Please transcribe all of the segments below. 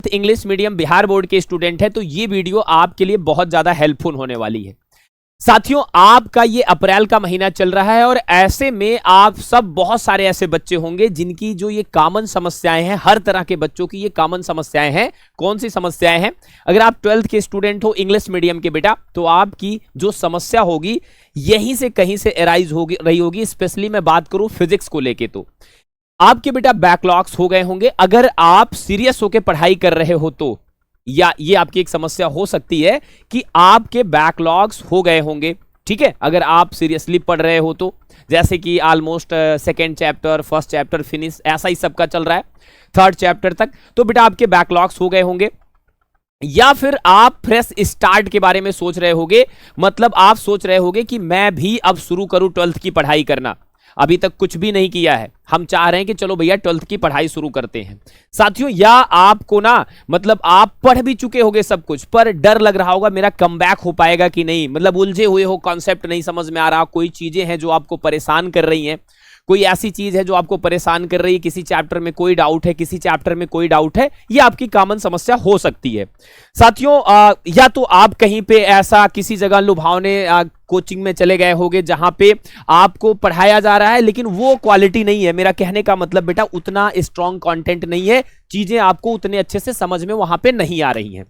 English medium Bihar board के student है तो ये वीडियो आपके लिए बहुत ज्यादा हेल्पफुल होने वाली है। साथियों, आपका ये अप्रैल का महीना चल रहा है और ऐसे में आप सब बहुत सारे ऐसे बच्चे होंगे जिनकी जो ये कॉमन समस्याएं हैं, हर तरह के बच्चों की ये कॉमन समस्याएं हैं। कौन सी समस्याएं हैं? अगर आप 12th के स्टूडेंट हो इंग्लिश मीडियम के बेटा, तो आपकी जो समस्या होगी यहीं से कहीं से एराइज होगी रही होगी। स्पेशली मैं बात करूं फिजिक्स को लेके, तो आपके बेटा बैकलॉग्स हो गए होंगे। अगर आप सीरियस होकर पढ़ाई कर रहे हो तो, या ये आपकी एक समस्या हो सकती है कि आपके बैकलॉग्स हो गए होंगे। ठीक है, अगर आप सीरियसली पढ़ रहे हो तो, जैसे कि almost second chapter, first chapter finish, ऐसा ही सबका चल रहा है, थर्ड चैप्टर तक, तो बेटा आपके बैकलॉग्स हो गए होंगे। या फिर आप फ्रेश स्टार्ट के बारे में सोच रहे होगे, मतलब आप सोच रहे होगे कि मैं भी अब शुरू करूं 12th की पढ़ाई करना, अभी तक कुछ भी नहीं किया है, हम चाह रहे हैं कि चलो भैया 12th की पढ़ाई शुरू करते हैं। साथियों, या आपको ना मतलब आप पढ़ भी चुके होगे सब कुछ, पर डर लग रहा होगा मेरा कमबैक हो पाएगा कि नहीं, मतलब उलझे हुए हो, कॉन्सेप्ट नहीं समझ में आ रहा, कोई चीजें हैं जो आपको परेशान कर रही हैं, कोई ऐसी चीज है जो आपको परेशान कर रही है, किसी चैप्टर में कोई डाउट है, किसी चैप्टर में कोई डाउट है, ये आपकी कॉमन समस्या हो सकती है। साथियों, या तो आप कहीं पे ऐसा किसी जगह लुभावने कोचिंग में चले गए होगे जहां पे आपको पढ़ाया जा रहा है लेकिन वो क्वालिटी नहीं है। मेरा कहने का मतलब बेटा उतना स्ट्रॉन्ग कंटेंट नहीं है, चीजें आपको उतने अच्छे से समझ में वहां पे नहीं आ रही हैं।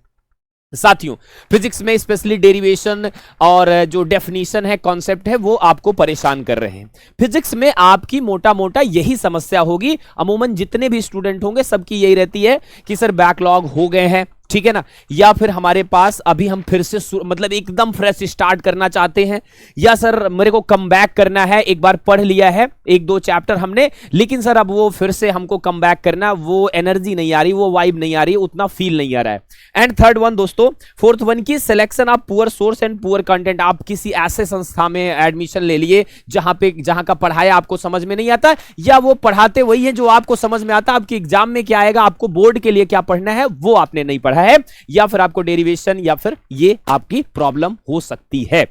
साथियों, फिजिक्स में स्पेशली डेरिवेशन और जो डेफिनेशन है, कॉन्सेप्ट है, वो आपको परेशान कर रहे हैं। फिजिक्स में आपकी मोटा मोटा यही समस्या होगी। अमूमन जितने भी स्टूडेंट होंगे सबकी यही रहती है कि सर बैकलॉग हो गए हैं, ठीक है ना, या फिर हमारे पास अभी हम फिर से मतलब एकदम फ्रेश स्टार्ट करना चाहते हैं, या सर मेरे को कम बैक करना है, एक बार पढ़ लिया है 1-2 चैप्टर हमने, लेकिन सर अब वो फिर से हमको कम बैक करना, वो एनर्जी नहीं आ रही, वो वाइब नहीं आ रही, उतना फील नहीं आ रहा है। एंड थर्ड वन दोस्तों, फोर्थ वन की selection of poor source and poor content. आप किसी ऐसे संस्था में एडमिशन ले लिए जहां का पढ़ाया आपको समझ में नहीं आता, या वो पढ़ाते वही है जो आपको समझ में आता, आपके एग्जाम में क्या आएगा, आपको बोर्ड के लिए क्या पढ़ना है वो आपने नहीं पढ़ा है, या फिर आपको डेरिवेशन, या फिर ये आपकी प्रॉब्लम हो सकती है।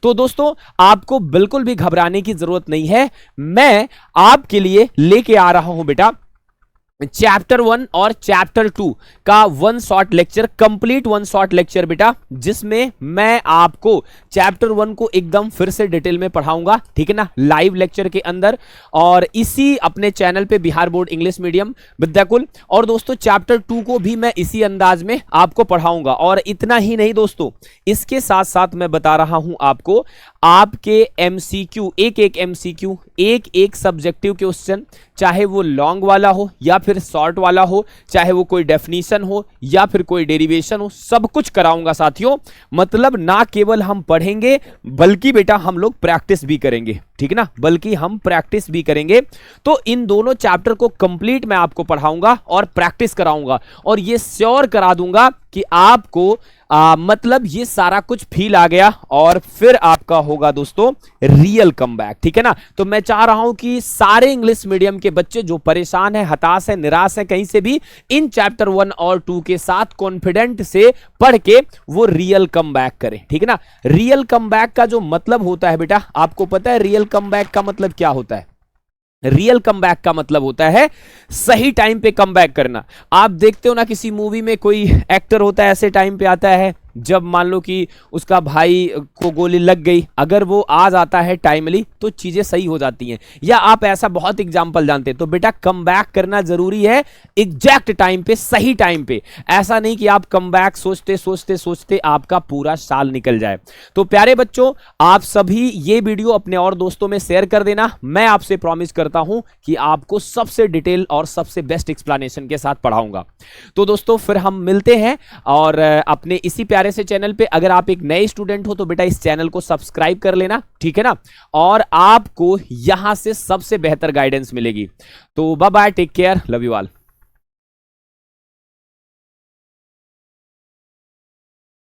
तो दोस्तों, आपको बिल्कुल भी घबराने की जरूरत नहीं है। मैं आपके लिए लेके आ रहा हूं बेटा चैप्टर 1 और चैप्टर 2 का 1 short lecture, complete 1 short lecture बेटा, जिसमें मैं आपको चैप्टर 1 को एकदम फिर से डिटेल में पढ़ाऊंगा, ठीक है ना, लाइव लेक्चर के अंदर, और इसी अपने चैनल पे Bihar board English medium Vidyakul. और दोस्तों चैप्टर 2 को भी मैं इसी अंदाज में आपको पढ़ाऊंगा। और इतना ही नहीं दोस्तों, इसके साथ साथ मैं बता रहा हूं आपको आपके एमसीक्यू, एक एमसीक्यू, एक सब्जेक्टिव क्वेश्चन, चाहे वो लॉन्ग वाला हो या फिर शॉर्ट वाला हो, चाहे वो कोई डेफिनेशन हो या फिर कोई डेरिवेशन हो, सब कुछ कराऊंगा साथियों। मतलब ना केवल हम पढ़ेंगे बल्कि बेटा हम लोग प्रैक्टिस भी करेंगे, ठीक है ना, बल्कि हम प्रैक्टिस भी करेंगे। तो इन दोनों चैप्टर को कंप्लीट मैं आपको पढ़ाऊंगा और प्रैक्टिस कराऊंगा, और ये श्योर करा दूंगा कि आपको मतलब ये सारा कुछ फील आ गया, और फिर आपका होगा दोस्तों रियल कमबैक, ठीक है ना। तो मैं चाह रहा हूं कि सारे इंग्लिश मीडियम के बच्चे जो परेशान है, हताश है, निराश है कहीं से भी, इन चैप्टर 1 और 2 के साथ कॉन्फिडेंट से पढ़ के वो रियल कमबैक करें, ठीक है ना। रियल कमबैक का जो मतलब होता है बेटा, आपको पता है रियल कमबैक का मतलब क्या होता है? रियल कमबैक का मतलब होता है सही टाइम पे कमबैक करना। आप देखते हो ना, किसी मूवी में कोई एक्टर होता है, ऐसे टाइम पे आता है जब मान लो कि उसका भाई को गोली लग गई, अगर वो आ जाता है टाइमली तो चीजें सही हो जाती हैं। या आप ऐसा बहुत एग्जांपल जानते हैं। तो बेटा कमबैक करना जरूरी है एग्जैक्ट टाइम पे, सही टाइम पे। ऐसा नहीं कि आप कमबैक सोचते सोचते सोचते आपका पूरा साल निकल जाए। तो प्यारे बच्चों, आप सभी ये वीडियो अपने और दोस्तों में शेयर कर देना। मैं आपसे प्रॉमिस करता हूं कि आपको सबसे डिटेल और सबसे बेस्ट एक्सप्लेनेशन के साथ पढ़ाऊंगा। तो दोस्तों फिर हम मिलते हैं, और अपने इसी प्यारे से चैनल पे अगर आप एक नए स्टूडेंट हो तो बेटा इस चैनल को सब्सक्राइब कर लेना, ठीक है ना, और आपको यहां से सबसे बेहतर गाइडेंस मिलेगी। तो bye bye, take care, love you all.